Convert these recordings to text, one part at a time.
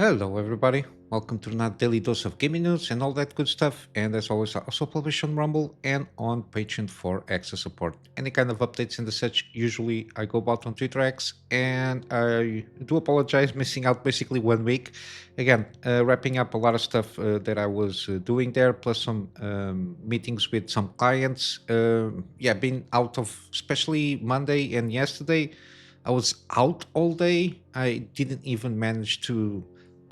Hello, everybody. Welcome to another daily dose of gaming news and all that good stuff. And as always, I also publish on Rumble and on Patreon for extra support. Any kind of updates and the such, usually I go about on Twitter X. And I do apologize, missing out basically 1 week. Again, wrapping up a lot of stuff that I was doing there, plus some meetings with some clients. Yeah, been out of especially Monday and yesterday. I was out all day. I didn't even manage to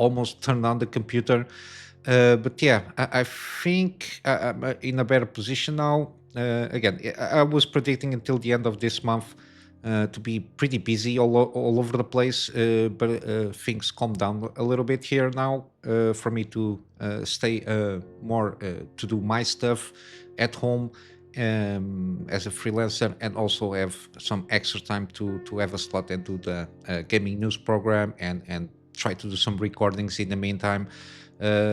almost turned on the computer. But yeah, I think I'm in a better position now. Again, I was predicting until the end of this month to be pretty busy all over the place, but things calm down a little bit here now for me to stay more to do my stuff at home as a freelancer and also have some extra time to have a slot and do the gaming news program and try to do some recordings in the meantime.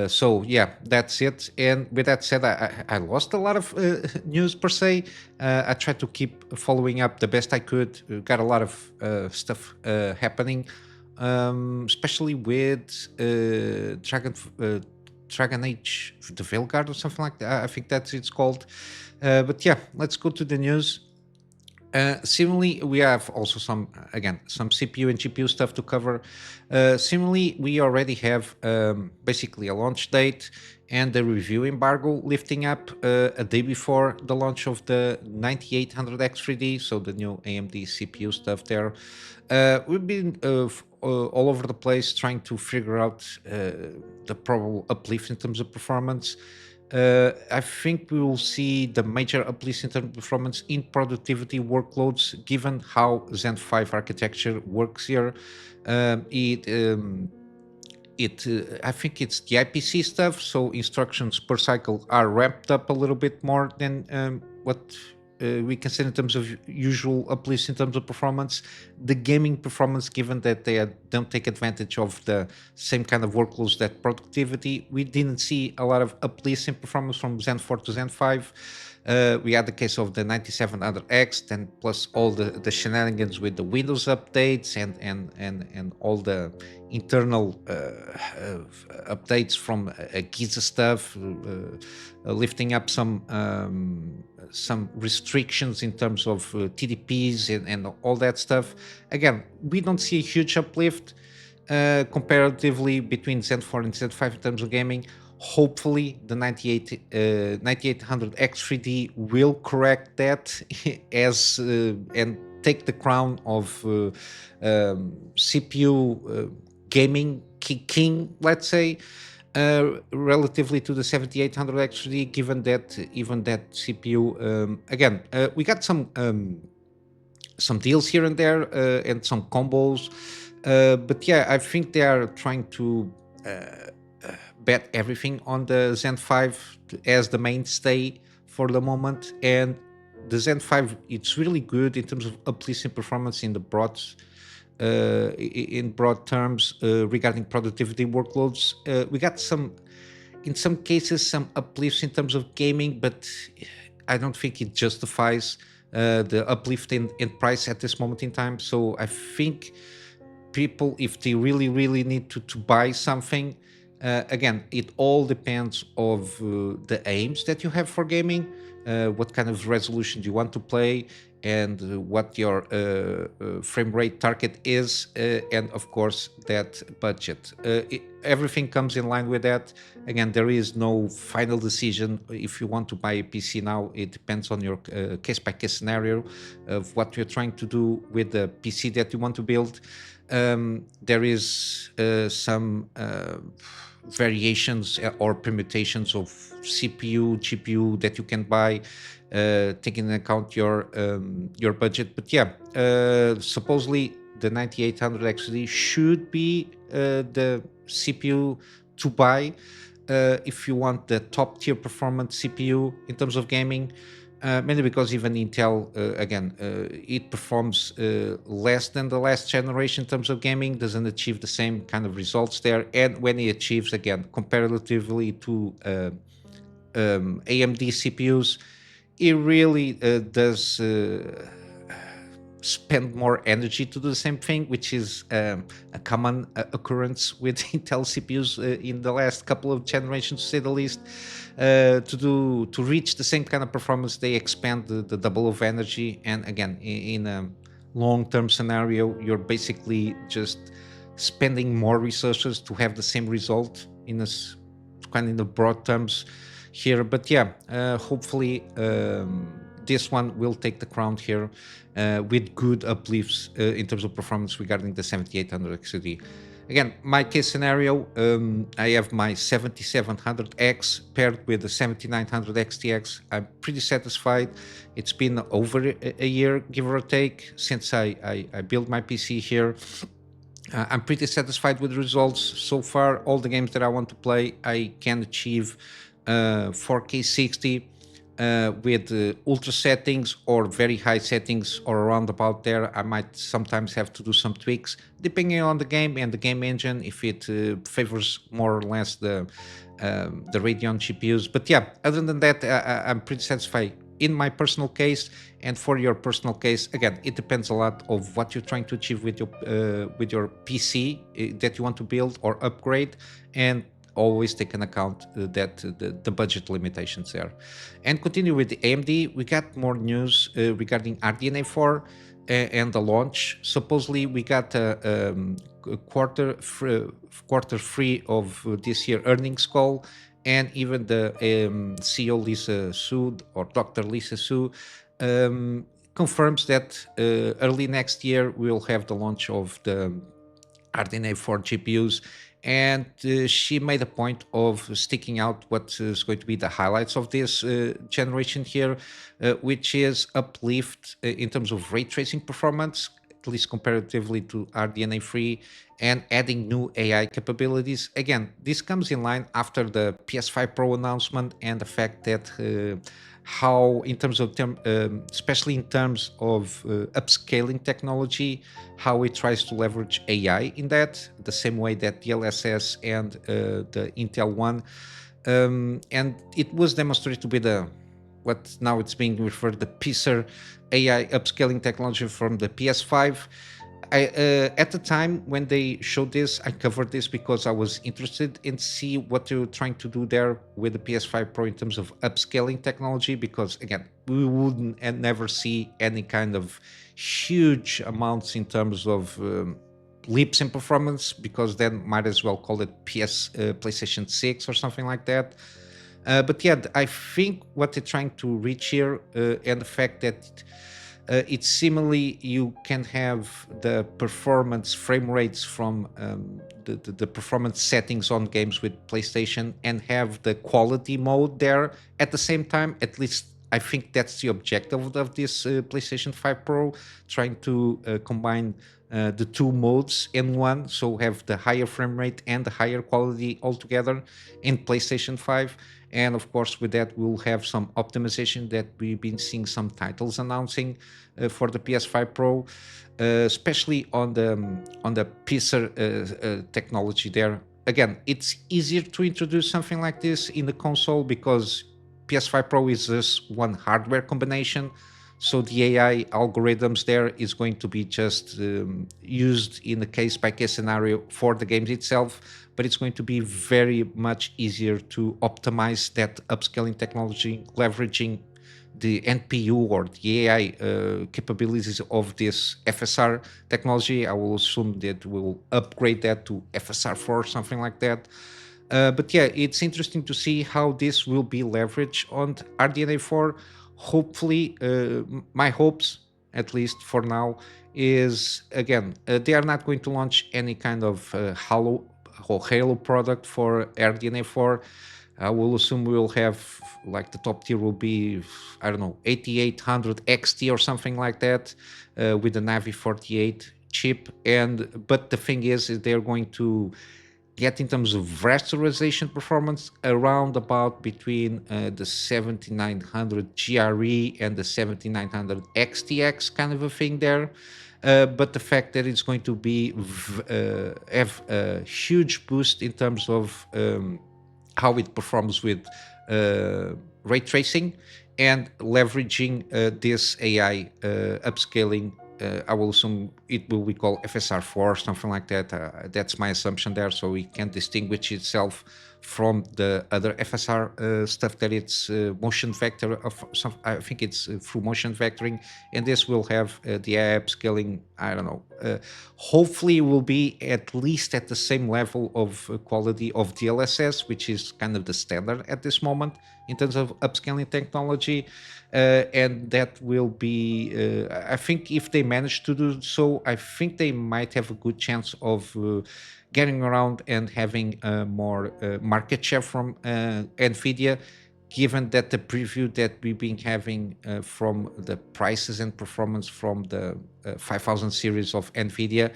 So yeah, that's it. And with that said, I lost a lot of news per se. I tried to keep following up the best I could. Got a lot of stuff happening, especially with Dragon Age, the Veilguard or something like that. I think that's it's called. But yeah, let's go to the news. Similarly, we have also some again some CPU and GPU stuff to cover. Similarly, we already have basically a launch date and the review embargo lifting up a day before the launch of the 9800X 3D, so the new AMD CPU stuff there. We've been all over the place trying to figure out the probable uplift in terms of performance. I think we will see the major uplift in terms of performance in productivity workloads, given how Zen 5 architecture works here. Um, it, um, I think it's the IPC stuff, so instructions per cycle are ramped up a little bit more than what we can say in terms of usual uplifts in terms of performance. The gaming performance, given that they don't take advantage of the same kind of workloads that productivity, we didn't see a lot of uplifts in performance from Zen 4 to Zen 5. We had the case of the 9700X, then plus all the shenanigans with the Windows updates and all the internal updates from Giza stuff, lifting up some restrictions in terms of TDPs and all that stuff. Again, we don't see a huge uplift comparatively between Zen 4 and Zen 5 in terms of gaming. Hopefully, the 9800X 3D will correct that as and take the crown of CPU gaming king, let's say, relatively to the 7800X 3D, given that even that CPU, again, we got some deals here and there and some combos. But yeah, I think they are trying to bet everything on the Zen 5 as the mainstay for the moment. And the Zen 5, it's really good in terms of uplifting performance in broad terms regarding productivity workloads. We got in some cases, some uplifts in terms of gaming, but I don't think it justifies the uplift in price at this moment in time. So I think people, if they really need to buy something, again, it all depends of the aims that you have for gaming, what kind of resolution do you want to play, and what your frame rate target is, and of course that budget. Everything comes in line with that. Again, there is no final decision if you want to buy a PC now. It depends on your case-by-case scenario of what you're trying to do with the PC that you want to build. There is some variations or permutations of CPU, GPU that you can buy, taking into account your budget. But yeah, supposedly the 9800 XD should be the CPU to buy if you want the top tier performance CPU in terms of gaming. Mainly because even Intel, again, it performs less than the last generation in terms of gaming, doesn't achieve the same kind of results there. And when it achieves, again, comparatively to AMD CPUs, it really does spend more energy to do the same thing, which is a common occurrence with Intel CPUs in the last couple of generations, to say the least. To reach the same kind of performance, they expand the double of energy, and again, in a long-term scenario, you're basically just spending more resources to have the same result in a kind of in the broad terms here. But yeah, hopefully this one will take the crown here with good uplifts in terms of performance regarding the 7800 XUD. Again, my case scenario, I have my 7700X paired with the 7900 XTX. I'm pretty satisfied. It's been over a year, give or take, since I built my PC here. I'm pretty satisfied with the results so far. All the games that I want to play, I can achieve 4K 60 with ultra settings or very high settings or around about there. I might sometimes have to do some tweaks depending on the game and the game engine, if it favors more or less the Radeon GPUs. But yeah, other than that, I'm pretty satisfied in my personal case. And for your personal case, again, it depends a lot of what you're trying to achieve with your PC that you want to build or upgrade, and always take into account that the budget limitations there. And continue with the AMD, we got more news regarding RDNA 4 and the launch. Supposedly we got a quarter three of this year earnings call, and even the CEO Lisa Su, or Dr. Lisa Su, confirms that early next year we will have the launch of the RDNA 4 GPUs. And she made a point of sticking out what is going to be the highlights of this generation here, which is uplift in terms of ray tracing performance, at least comparatively to RDNA 3, and adding new AI capabilities. Again, this comes in line after the PS5 Pro announcement and the fact that how, in terms of especially in terms of upscaling technology, how it tries to leverage AI in that, the same way that DLSS and the Intel One, and it was demonstrated to be what now it's being referred the PISR AI upscaling technology from the PS5. At the time when they showed this, I covered this because I was interested in see what they were trying to do there with the PS5 Pro in terms of upscaling technology, because again, we wouldn't and never see any kind of huge amounts in terms of leaps in performance, because then might as well call it PlayStation 6 or something like that. But yeah, I think what they're trying to reach here, and the fact that it's similarly, you can have the performance frame rates from the performance settings on games with PlayStation, and have the quality mode there at the same time. At least I think that's the objective of this PlayStation 5 Pro, trying to combine the two modes in one, so have the higher frame rate and the higher quality altogether in PlayStation 5. And of course, with that, we'll have some optimization that we've been seeing some titles announcing for the PS5 Pro, especially on the PISR technology there. Again, it's easier to introduce something like this in the console because PS5 Pro is just one hardware combination. So the AI algorithms there is going to be just used in a case-by-case scenario for the games itself, but it's going to be very much easier to optimize that upscaling technology, leveraging the NPU or the AI capabilities of this FSR technology. I will assume that we'll upgrade that to FSR4 or something like that. But yeah, it's interesting to see how this will be leveraged on RDNA 4. Hopefully, my hopes, at least for now, is again, they are not going to launch any kind of Halo product for RDNA 4. I will assume we will have, like, the top tier will be, I don't know, 8800 XT or something like that, with the Navi 48 chip. But the thing is they're going to get, in terms of rasterization performance, around about between the 7900 GRE and the 7900 XTX kind of a thing there. But the fact that it's going to be have a huge boost in terms of how it performs with ray tracing and leveraging this AI upscaling I will assume it will be called FSR4, something like that. That's my assumption there, so it can distinguish itself from the other FSR stuff that it's motion vector of some. I think it's through motion vectoring, and this will have the AI upscaling. I don't know. Hopefully, it will be at least at the same level of quality of DLSS, which is kind of the standard at this moment in terms of upscaling technology. And that will be, I think if they manage to do so, I think they might have a good chance of getting around and having more market share from NVIDIA, given that the preview that we've been having from the prices and performance from the 5000 series of NVIDIA,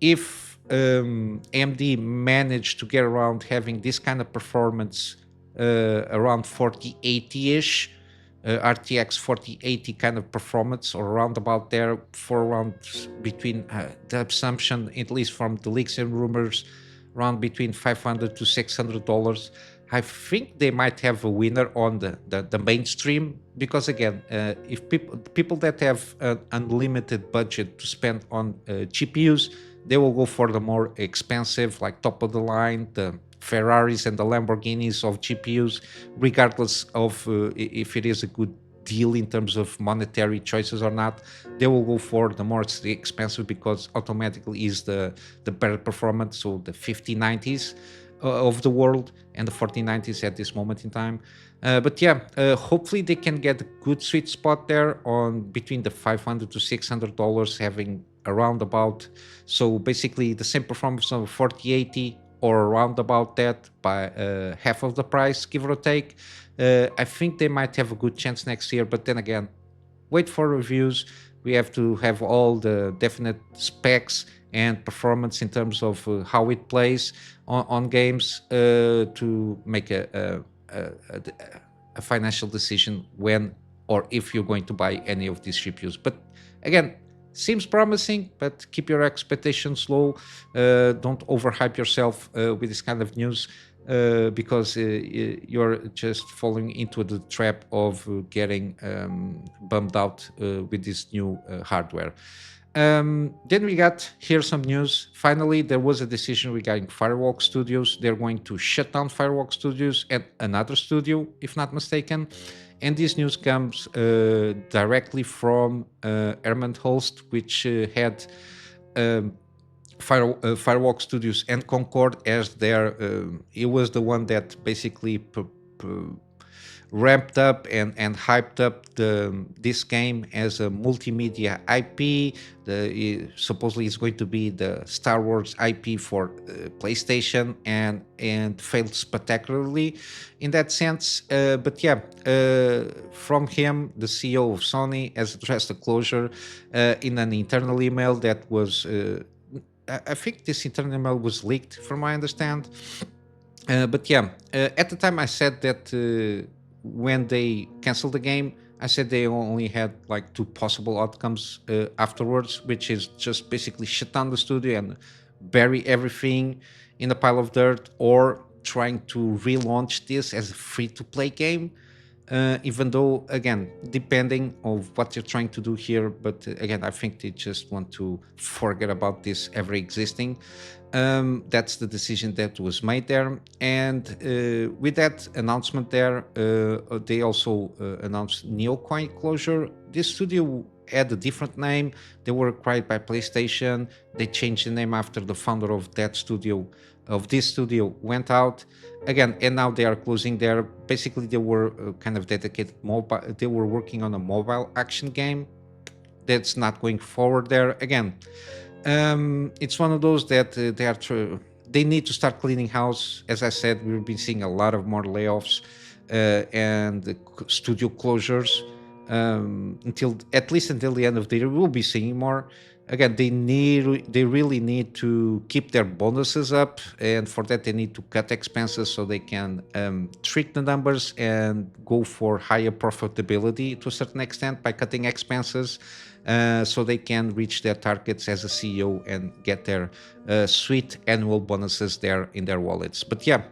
if AMD managed to get around having this kind of performance around 4080-ish, RTX 4080 kind of performance, or around about there, for around between the assumption, at least from the leaks and rumors, around between $500 to $600. I think they might have a winner on the mainstream, because again, if people that have an unlimited budget to spend on GPUs, they will go for the more expensive, like top of the line, the Ferraris and the Lamborghinis of GPUs, regardless of if it is a good deal in terms of monetary choices or not. They will go for the more expensive, because automatically is the better performance. So the 5090s of the world and the 4090s at this moment in time. But yeah, hopefully they can get a good sweet spot there on between the $500 to $600, having around about, so basically the same performance of 4080 or around about that, by half of the price, give or take. I think they might have a good chance next year, but then again, wait for reviews. We have to have all the definite specs and performance in terms of how it plays on games to make a financial decision when or if you're going to buy any of these GPUs. But again, seems promising, but keep your expectations low. Don't overhype yourself with this kind of news, because you're just falling into the trap of getting bummed out with this new hardware. Then we got here some news. Finally, there was a decision regarding Firewalk Studios. They're going to shut down Firewalk Studios and another studio, if not mistaken. And this news comes directly from Herman Holst, which had Firewalk Studios and Concord as their. He was the one that basically ramped up and hyped up this game as a multimedia IP. Supposedly it's going to be the Star Wars IP for PlayStation, and failed spectacularly in that sense. But yeah, from him, the CEO of Sony has addressed the closure in an internal email that was. I think this internal email was leaked, from what I understand. But yeah, at the time I said that when they canceled the game, I said they only had like two possible outcomes afterwards, which is just basically shut down the studio and bury everything in a pile of dirt, or trying to relaunch this as a free-to-play game. Even though, again, depending on what you're trying to do here, but again, I think they just want to forget about this ever existing. That's the decision that was made there. And with that announcement there, they also announced Neocoin closure. This studio had a different name. They were acquired by PlayStation. They changed the name after the founder of that studio, of this studio, went out again, and now they are closing there. Basically, they were kind of dedicated mobile. They were working on a mobile action game that's not going forward there. Again, it's one of those that they need to start cleaning house. As I said, we've been seeing a lot of more layoffs and studio closures until at least until the end of the year. We'll be seeing more. Again, they really need to keep their bonuses up, and for that they need to cut expenses so they can trick the numbers and go for higher profitability to a certain extent by cutting expenses, so they can reach their targets as a CEO and get their sweet annual bonuses there in their wallets. But yeah,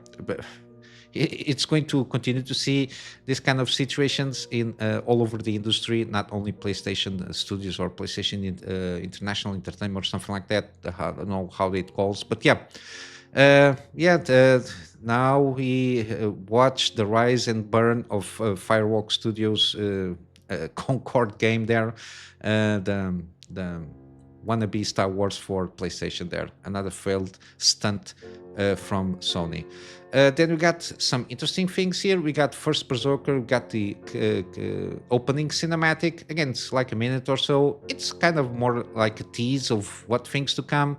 it's going to continue to see this kind of situations in all over the industry, not only PlayStation Studios or PlayStation International Entertainment or something like that. I don't know how it calls, but yeah. Now we watch the rise and burn of Firewalk Studios Concord game there, the wannabe Star Wars for PlayStation there. Another failed stunt from Sony. Then we got some interesting things here. We got First Berserker, we got the opening cinematic. Again, it's like a minute or so. It's kind of more like a tease of what things to come.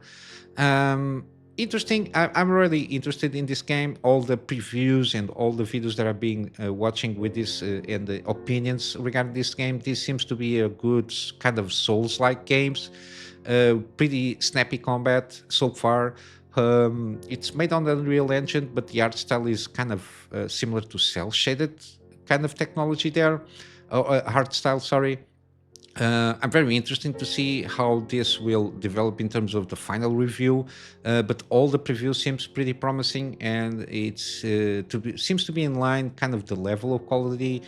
Interesting. I'm really interested in this game. All the previews and all the videos that I've been watching with this and the opinions regarding this game, this seems to be a good kind of Souls-like games. Pretty snappy combat so far. It's made on the Unreal Engine, but the art style is kind of similar to cel-shaded kind of technology there. Art style, sorry. I'm very interested to see how this will develop in terms of the final review, but all the preview seems pretty promising, and it's seems to be in line, kind of the level of quality,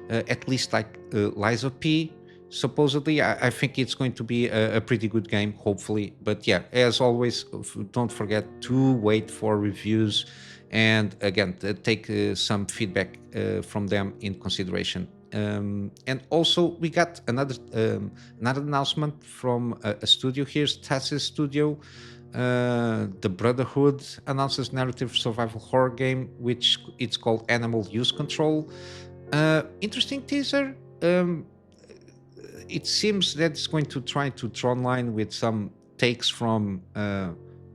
at least like Lies of P. Supposedly, I think it's going to be a pretty good game, hopefully. But yeah, as always, don't forget to wait for reviews, and again, take some feedback from them in consideration. And also we got another announcement from a studio here, Stasis Studio. The Brotherhood announces narrative survival horror game, which it's called Animal Use Control. Interesting teaser. It seems that it's going to try to draw line with some takes from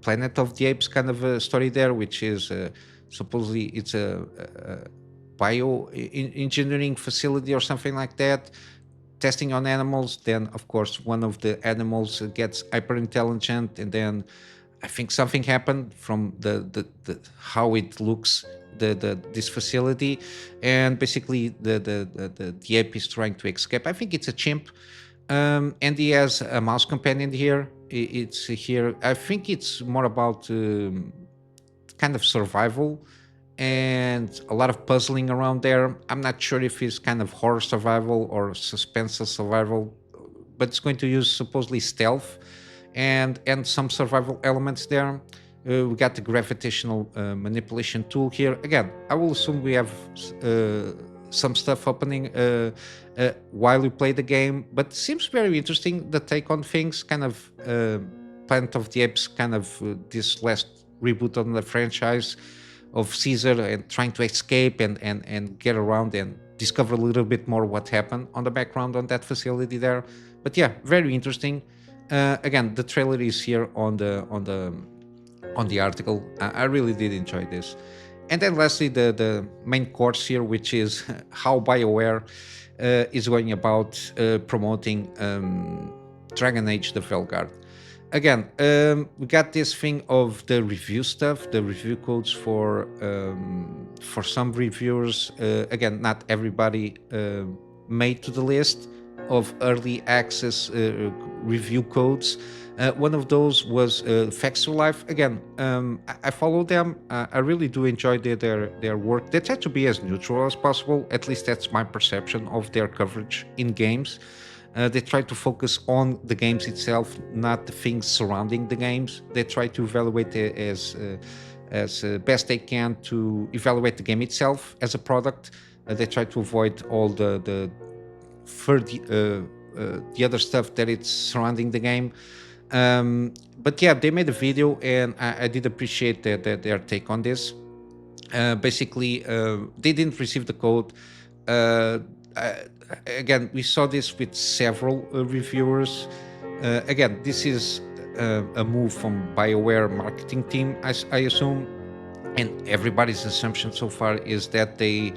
Planet of the Apes kind of a story there, which is supposedly it's a engineering facility or something like that, testing on animals. Then of course one of the animals gets hyper intelligent, and then I think something happened from the how it looks, this facility, and basically the ape is trying to escape. I think it's a chimp, and he has a mouse companion here. It's here, I think it's more about kind of survival and a lot of puzzling around there. I'm not sure if it's kind of horror survival or suspense survival, but it's going to use supposedly stealth and some survival elements there. We got the gravitational manipulation tool here. Again, I will assume we have some stuff happening while you play the game, but seems very interesting, the take on things, kind of Planet of the Apes, kind of this last reboot on the franchise of Caesar and trying to escape and get around and discover a little bit more what happened on the background on that facility there. But yeah, very interesting. Again, the trailer is here on the article. I really did enjoy this. And then lastly, the main course here, which is how BioWare is going about promoting Dragon Age the Veilguard. Again, we got this thing of the review stuff, the review codes for some reviewers. Again, not everybody made to the list of early access review codes. One of those was Facts to Life. Again, I follow them. I really do enjoy their work. They try to be as neutral as possible. At least that's my perception of their coverage in games. They try to focus on the games itself, not the things surrounding the games. They try to evaluate it as best they can to evaluate the game itself as a product. They try to avoid all the other stuff that it's surrounding the game. But yeah, they made a video, and I did appreciate their take on this. Basically, they didn't receive the code. Again, we saw this with several reviewers. Again, this is a move from BioWare marketing team, I assume, and everybody's assumption so far is that they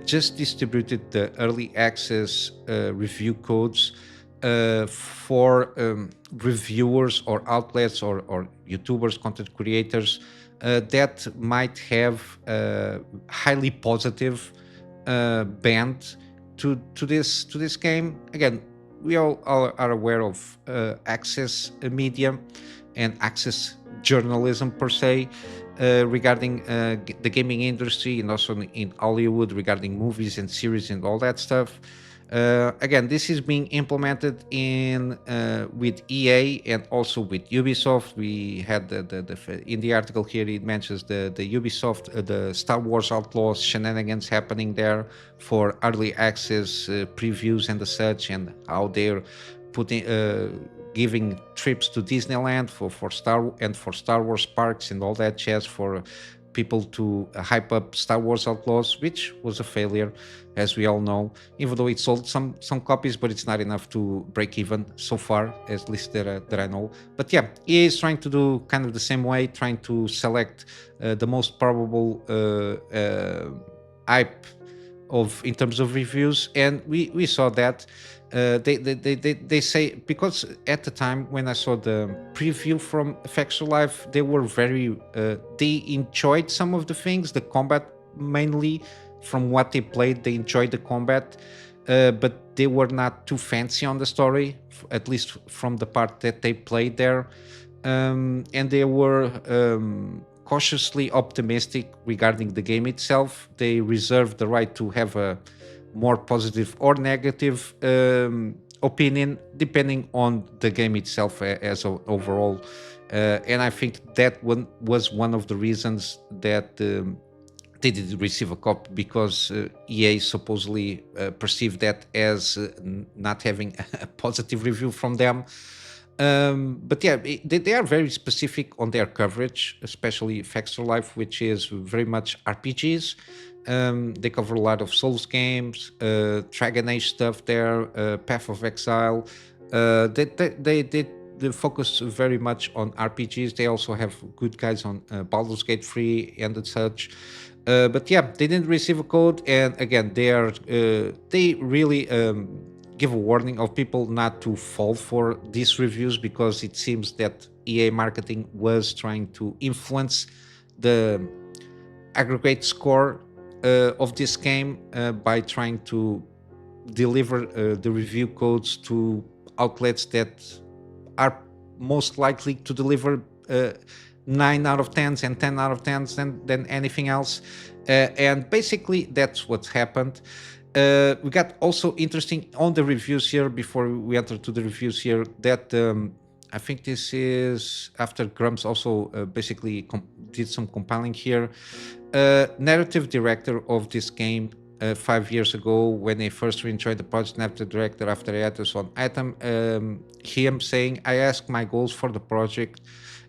just distributed the early access review codes for reviewers or outlets or YouTubers, content creators that might have highly positive band to this game. Again, we all are aware of access media and access journalism per se. regarding the gaming industry and also in Hollywood regarding movies and series and all that stuff. Again, this is being implemented in with EA and also with Ubisoft. We had in the article here it mentions the Ubisoft, the Star Wars Outlaws shenanigans happening there for early access previews and the such, and how they're putting giving trips to Disneyland for Star Wars parks and all that jazz for people to hype up Star Wars Outlaws, which was a failure, as we all know. Even though it sold some copies, but it's not enough to break even so far, at least that I know. But yeah, EA is trying to do kind of the same way, trying to select the most probable hype in terms of reviews, and we saw that. They say, because at the time when I saw the preview from Effects Life, they were very they enjoyed some of the things, the combat mainly. From what they played, they enjoyed the combat, but they were not too fancy on the story, at least from the part that they played there. And they were cautiously optimistic regarding the game itself. They reserved the right to have a more positive or negative opinion depending on the game itself as overall. And I think that one was one of the reasons that they didn't receive a copy, because EA supposedly perceived that as not having a positive review from them. But yeah, they are very specific on their coverage, especially Facts for Life, which is very much RPGs. They cover a lot of Souls games, Dragon Age stuff there, Path of Exile. They focus very much on RPGs. They also have good guys on Baldur's Gate 3 and such. But yeah, they didn't receive a code, and again, they really give a warning of people not to fall for these reviews, because it seems that EA marketing was trying to influence the aggregate score of this game by trying to deliver the review codes to outlets that are most likely to deliver 9 out of 10s and 10 out of 10s than anything else. And basically that's what's happened. We got also interesting on the reviews here, before we enter to the reviews here, that I think this is after Grumps also basically did some compiling here. Narrative director of this game 5 years ago, when I first rejoined the project, narrative director after hiatus on Item, him saying, I asked my goals for the project,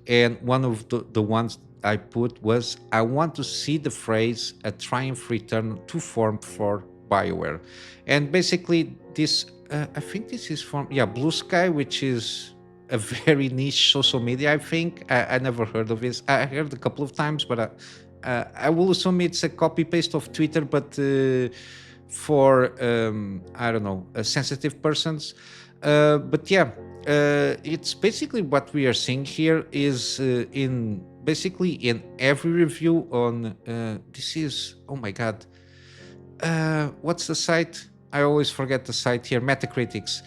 and one of the ones I put was, I want to see the phrase a triumph return to form for BioWare. And basically this, I think this is from, Blue Sky, which is a very niche social media, I think. I never heard of this. I heard a couple of times, but I will assume it's a copy-paste of Twitter, but for, I don't know, sensitive persons. But yeah, it's basically what we are seeing here is in every review on, this is, oh my God, what's the site? I always forget the site here, Metacritics.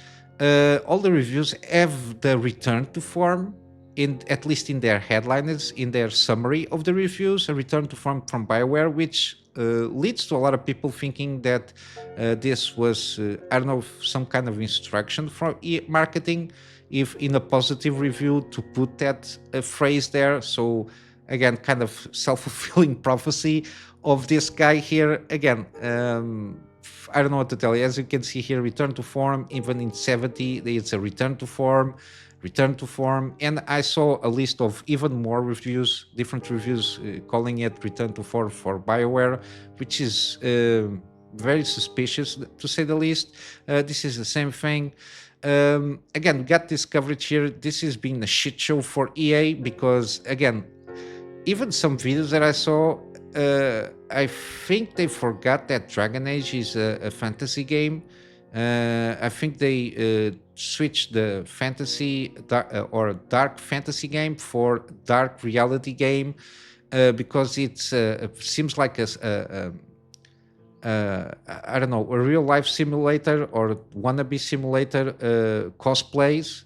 All the reviews have the return to form, at least in their headlines, in their summary of the reviews, a return to form from BioWare, which leads to a lot of people thinking that this was, I don't know, some kind of instruction from marketing, if in a positive review to put that phrase there. So again, kind of self-fulfilling prophecy of this guy here. Again, I don't know what to tell you. As you can see here, return to form, even in 70, it's a return to form. And I saw a list of even more reviews, different reviews, calling it return to form for BioWare, which is very suspicious, to say the least. This is the same thing. Again, we got this coverage here. This has been a shit show for EA, because again, even some videos that I saw, I think they forgot that Dragon Age is a fantasy game. I think they switched the fantasy or dark fantasy game for dark reality game, because it seems like I don't know, a real life simulator or wannabe simulator cosplays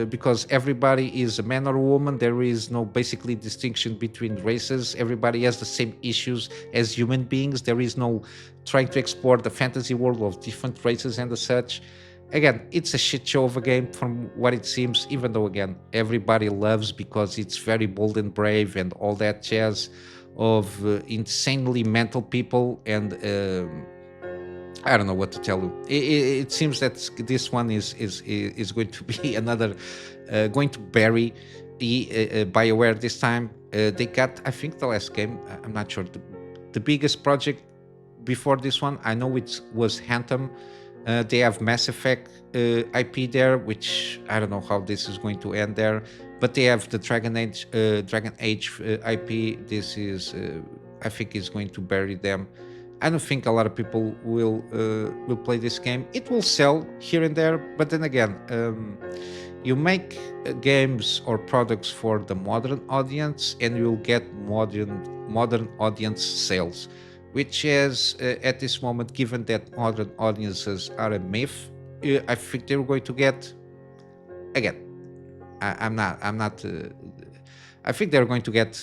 because everybody is a man or a woman. There is no basically distinction between races. Everybody has the same issues as human beings. There is no trying to explore the fantasy world of different races and such. Again, it's a shit show of a game from what it seems, even though, again, everybody loves because it's very bold and brave and all that jazz of insanely mental people. And I don't know what to tell you. It seems that this one is going to be another going to bury BioWare this time. They got, I think, the last game. I'm not sure. The biggest project before this one, I know it was Anthem. They have Mass Effect IP there, which I don't know how this is going to end there. But they have the Dragon Age IP. This is, I think, is going to bury them. I don't think a lot of people will play this game. It will sell here and there, but then again, you make games or products for the modern audience, and you'll get modern audience sales, which is at this moment, given that modern audiences are a myth, I think they're going to get. Again, I'm not. I think they're going to get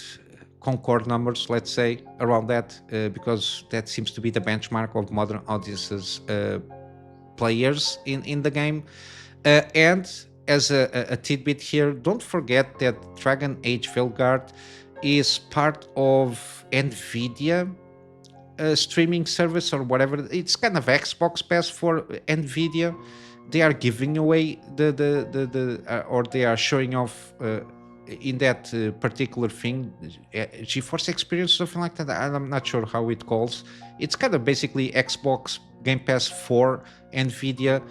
Concord numbers, let's say, around that, because that seems to be the benchmark of modern audiences players in the game. And as a tidbit here, don't forget that Dragon Age Veilguard is part of NVIDIA streaming service or whatever. It's kind of Xbox Pass for NVIDIA. They are giving away or they are showing off in that particular thing, GeForce Experience, something like that. I'm not sure how it calls. It's kind of basically Xbox Game Pass for NVIDIA.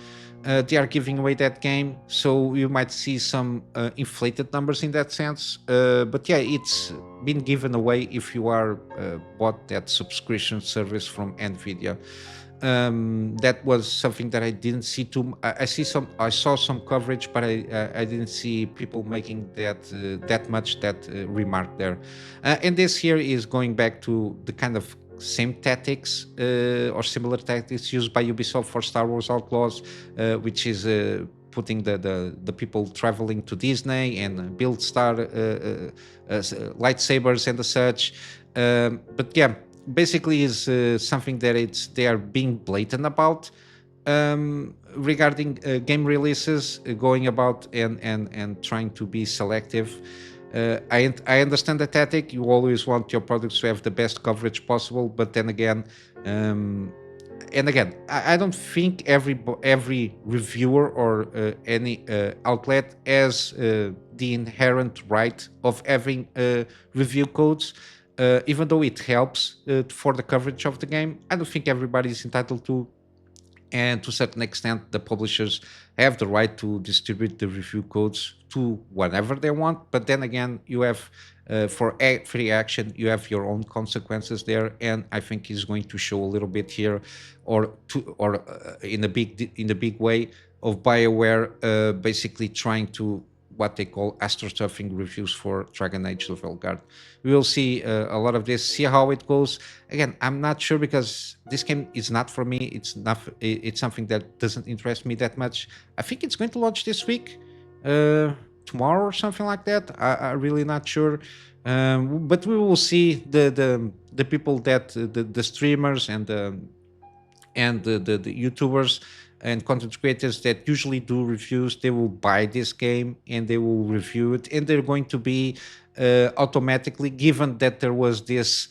They are giving away that game, so you might see some inflated numbers in that sense. But yeah, it's been given away if you are bought that subscription service from NVIDIA. That was something that I didn't see too. I saw some coverage, but I didn't see people making that much remark there. And this here is going back to the kind of same tactics or similar tactics used by Ubisoft for Star Wars Outlaws, which is putting the people traveling to Disney and build star lightsabers and such. But yeah, basically is something that they are being blatant about regarding game releases, going about and trying to be selective. I understand the tactic. You always want your products to have the best coverage possible, but then again, and again, I don't think every reviewer or any outlet has the inherent right of having review codes. Even though it helps for the coverage of the game, I don't think everybody is entitled to. And to a certain extent, the publishers have the right to distribute the review codes to whatever they want. But then again, you have for free action, you have your own consequences there, and I think it's going to show a little bit here, or in a big way of BioWare basically trying to what they call astroturfing reviews for Dragon Age of Veilguard. We will see a lot of this, see how it goes. Again, I'm not sure because this game is not for me. It's something that doesn't interest me that much. I think it's going to launch this week, tomorrow or something like that. I'm really not sure. But we will see the people that the streamers and the YouTubers and content creators that usually do reviews. They will buy this game and they will review it, and they're going to be automatically, given that there was this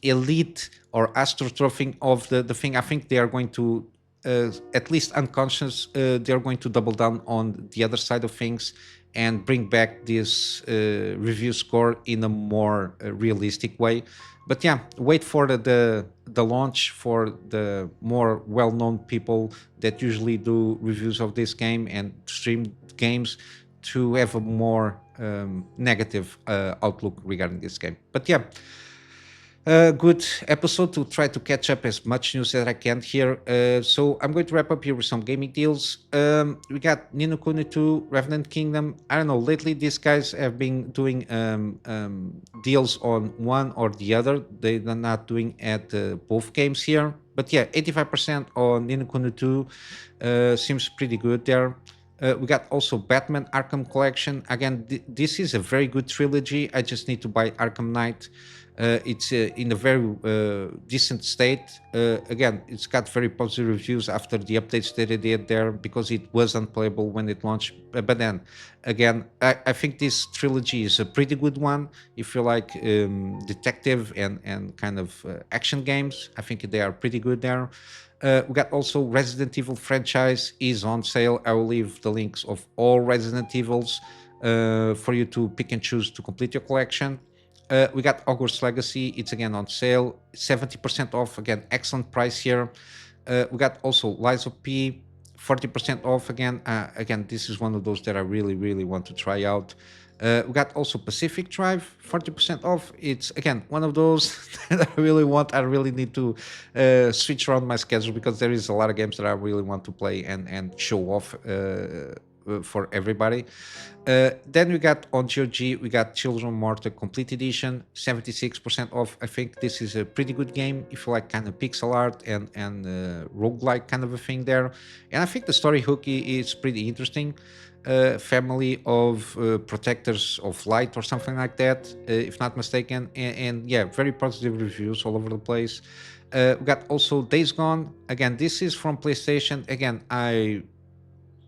elite or astroturfing of the thing. I think they are going to at least unconscious, they're going to double down on the other side of things and bring back this review score in a more realistic way. But yeah, wait for the launch for the more well-known people that usually do reviews of this game and stream games to have a more negative outlook regarding this game. But yeah, a good episode to try to catch up as much news as I can here. So I'm going to wrap up here with some gaming deals. We got Ni no Kuni 2, Revenant Kingdom. I don't know, lately these guys have been doing deals on one or the other. They're not doing at both games here. But yeah, 85% on Ni no Kuni 2 seems pretty good there. We got also Batman Arkham Collection. Again, this is a very good trilogy. I just need to buy Arkham Knight. It's in a very decent state. Again, it's got very positive reviews after the updates that they did there because it was unplayable when it launched. But then, again, I think this trilogy is a pretty good one. If you like detective and kind of action games, I think they are pretty good there. We got also Resident Evil franchise is on sale. I will leave the links of all Resident Evils for you to pick and choose to complete your collection. We got Hogwarts Legacy. It's again on sale, 70% off. Again, excellent price here. We got also Lies of P, 40% off again. Again, this is one of those that I really want to try out. We got also Pacific Drive, 40% off. It's again one of those that I really want. I really need to switch around my schedule because there is a lot of games that I really want to play and show off for everybody. Then we got on GOG, we got Children of Morta Complete Edition, 76% off. I think this is a pretty good game if you like kind of pixel art and roguelike kind of a thing there. And I think the story hook is pretty interesting. Family of protectors of light or something like that, if not mistaken. And yeah, very positive reviews all over the place. We got also Days Gone. Again, this is from PlayStation. Again,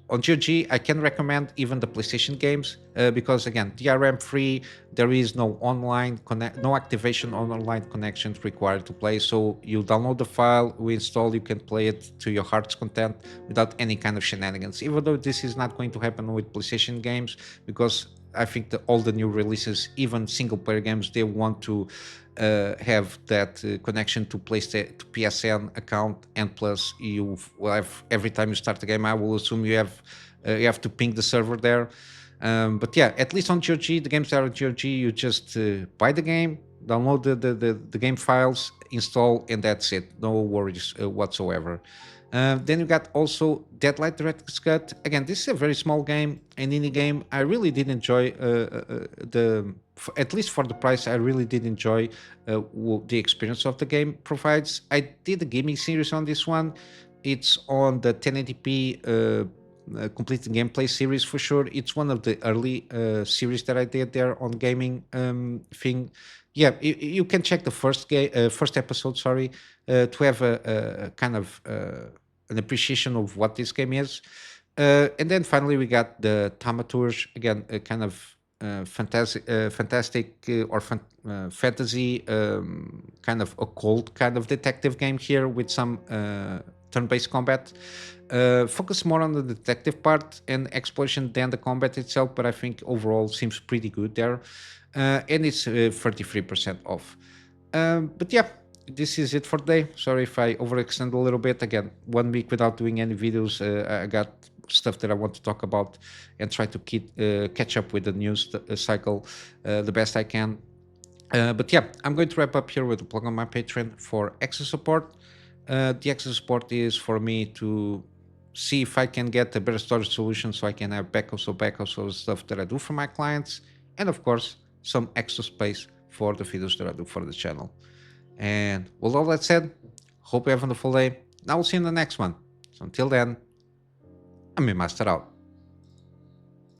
on GOG, I can recommend even the PlayStation games because again, DRM free. There is no no activation on online connections required to play. So you download the file, we install, you can play it to your heart's content without any kind of shenanigans. Even though this is not going to happen with PlayStation games, because I think all the new releases, even single player games, they want to have that connection to PSN account, and plus you will have every time you start the game. I will assume you have to ping the server there. But yeah, at least on GOG, the games that are on GOG, you just buy the game, download the game files, install, and that's it. No worries whatsoever. Then you got also Deadlight Director's Cut. Again, this is a very small game, an indie game. I really did enjoy at least for the price, I really did enjoy the experience of the game provides. I did a gaming series on this one. It's on the 1080p complete gameplay series for sure. It's one of the early series that I did there on gaming thing. Yeah, you can check the first episode, sorry, to have a kind of an appreciation of what this game is. And then finally, we got the Thaumaturge, again, a kind of fantastic fantasy kind of occult kind of detective game here with some turn-based combat. Focus more on the detective part and exploration than the combat itself, but I think overall seems pretty good there. And it's 33% off. But yeah, this is it for today. Sorry if I overextend a little bit. Again, 1 week without doing any videos. I got stuff that I want to talk about and try to catch up with the news cycle the best I can. But yeah, I'm going to wrap up here with a plug on my Patreon for extra support. The extra support is for me to see if I can get a better storage solution so I can have backups of stuff that I do for my clients, and of course some extra space for the videos that I do for the channel. And with all that said, hope you have a wonderful day. Now we'll see you in the next one. So until then, I'm Master out.